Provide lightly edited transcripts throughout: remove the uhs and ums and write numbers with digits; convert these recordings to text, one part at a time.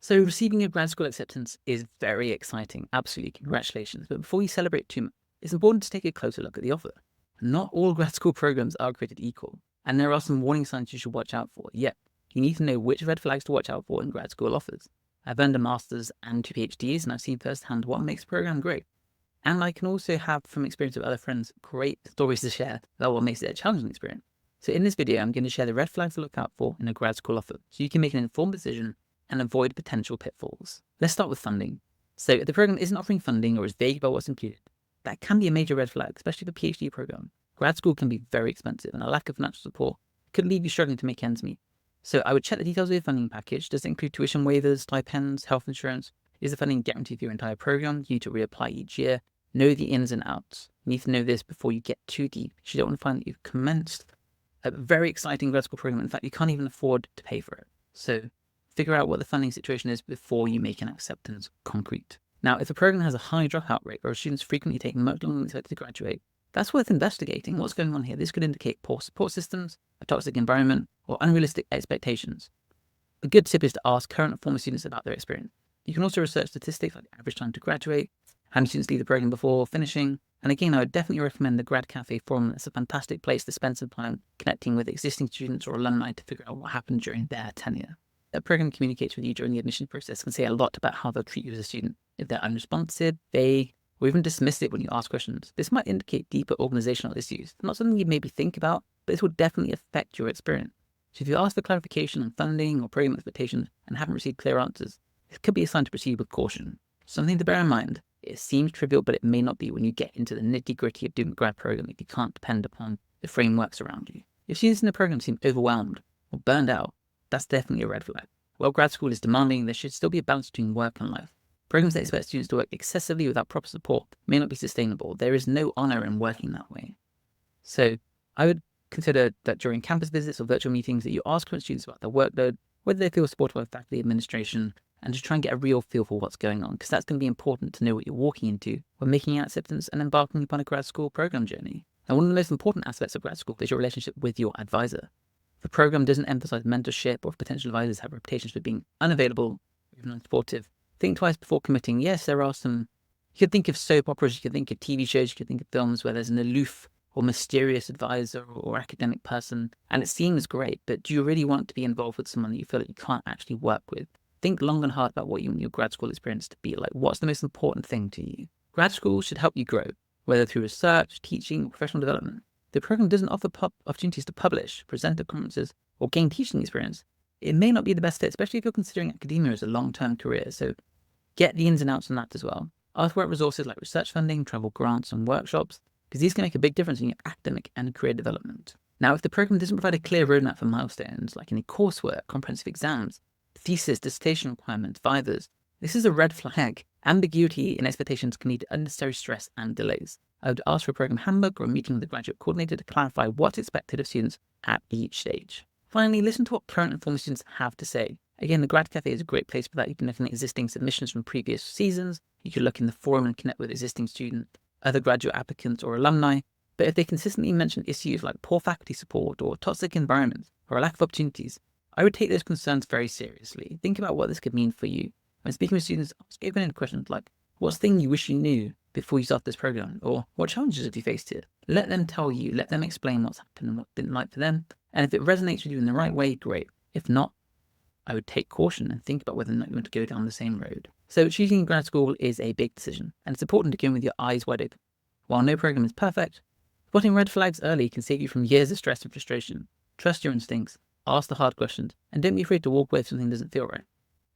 So receiving your grad school acceptance is very exciting. Absolutely. Congratulations. But before you celebrate too much, it's important to take a closer look at the offer. Not all grad school programs are created equal, and there are some warning signs you should watch out for. Yet, you need to know which red flags to watch out for in grad school offers. I've earned a master's and 2 PhDs, and I've seen firsthand what makes a program great. And I can also have, from experience with other friends, great stories to share about what makes it a challenging experience. So in this video, I'm going to share the red flags to look out for in a grad school offer, so you can make an informed decision and avoid potential pitfalls. Let's start with funding. So if the program isn't offering funding or is vague about what's included, that can be a major red flag, especially for a PhD program. Grad school can be very expensive, and a lack of financial support could leave you struggling to make ends meet. So I would check the details of your funding package. Does it include tuition waivers, stipends, health insurance? Is the funding guaranteed for your entire program? You need to reapply each year. Know the ins and outs. You need to know this before you get too deep. You don't want to find that you've commenced a very exciting grad school program. In fact, you can't even afford to pay for it. So figure out what the funding situation is before you make an acceptance concrete. Now, if a program has a high dropout rate or students frequently take much longer than expected to graduate, that's worth investigating. What's going on here? This could indicate poor support systems, a toxic environment, or unrealistic expectations. A good tip is to ask current and former students about their experience. You can also research statistics like the average time to graduate, how many students leave the program before finishing. And again, I would definitely recommend the GradCafe forum. It's a fantastic place to spend some time connecting with existing students or alumni to figure out what happened during their tenure. A program communicates with you during the admission process can say a lot about how they'll treat you as a student. If they're unresponsive, vague, or even dismissive when you ask questions, this might indicate deeper organizational issues. Not something you'd maybe think about, but this will definitely affect your experience. So if you ask for clarification on funding or program expectations and haven't received clear answers, this could be a sign to proceed with caution. Something to bear in mind: it seems trivial, but it may not be when you get into the nitty-gritty of doing a grad program if you can't depend upon the frameworks around you. If students in the program seem overwhelmed or burned out, that's definitely a red flag. While grad school is demanding, there should still be a balance between work and life. Programs that expect students to work excessively without proper support may not be sustainable. There is no honor in working that way. So I would consider that during campus visits or virtual meetings that you ask current students about their workload, whether they feel supported by faculty administration, and to try and get a real feel for what's going on, because that's going to be important to know what you're walking into when making an acceptance and embarking upon a grad school program journey. And one of the most important aspects of grad school is your relationship with your advisor. If the program doesn't emphasize mentorship, or if potential advisors have reputations for being unavailable or even unsupportive, think twice before committing. Yes, there are some. You could think of soap operas, you could think of TV shows, you could think of films where there's an aloof or mysterious advisor or academic person, and it seems great, but do you really want to be involved with someone that you feel that you can't actually work with? Think long and hard about what you want your grad school experience to be like. What's the most important thing to you? Grad school should help you grow, whether through research, teaching, or professional development. The program doesn't offer opportunities to publish, present at conferences, or gain teaching experience. It may not be the best fit, especially if you're considering academia as a long-term career. So get the ins and outs on that as well. Ask about resources like research funding, travel grants, and workshops, because these can make a big difference in your academic and career development. Now, if the program doesn't provide a clear roadmap for milestones, like any coursework, comprehensive exams, thesis, dissertation requirements, vivas, this is a red flag. Ambiguity in expectations can lead to unnecessary stress and delays. I would ask for a program handbook or a meeting with the graduate coordinator to clarify what's expected of students at each stage. Finally, listen to what current and former students have to say. Again, the GradCafe is a great place for that. You can look at existing submissions from previous seasons. You can look in the forum and connect with existing students, other graduate applicants, or alumni. But if they consistently mention issues like poor faculty support or toxic environments or a lack of opportunities, I would take those concerns very seriously. Think about what this could mean for you. When speaking with students, ask open-ended questions like, what's the thing you wish you knew before you start this program? Or what challenges have you faced here? Let them tell you, let them explain what's happened and what didn't like for them. And if it resonates with you in the right way, great. If not, I would take caution and think about whether or not you want to go down the same road. So choosing grad school is a big decision, and it's important to go in with your eyes wide open. While no program is perfect, spotting red flags early can save you from years of stress and frustration. Trust your instincts, ask the hard questions, and don't be afraid to walk away if something doesn't feel right.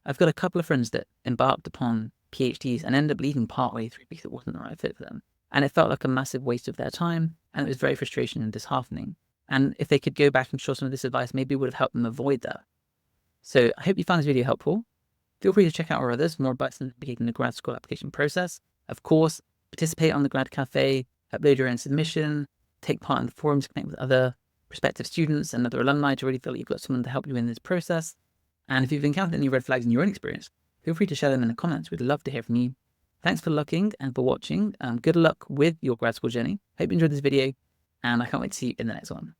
I've got a couple of friends that embarked upon PhDs and ended up leaving partway through because it wasn't the right fit for them. And it felt like a massive waste of their time, and it was very frustrating and disheartening. And if they could go back and show some of this advice, maybe it would have helped them avoid that. So I hope you found this video helpful. Feel free to check out our others for more advice on navigating the grad school application process. Of course, participate on the GradCafe, upload your own submission, take part in the forums, connect with other prospective students and other alumni to really feel like you've got someone to help you in this process. And if you've encountered any red flags in your own experience, feel free to share them in the comments. We'd love to hear from you. Thanks for looking and for watching. Good luck with your grad school journey. Hope you enjoyed this video, and I can't wait to see you in the next one.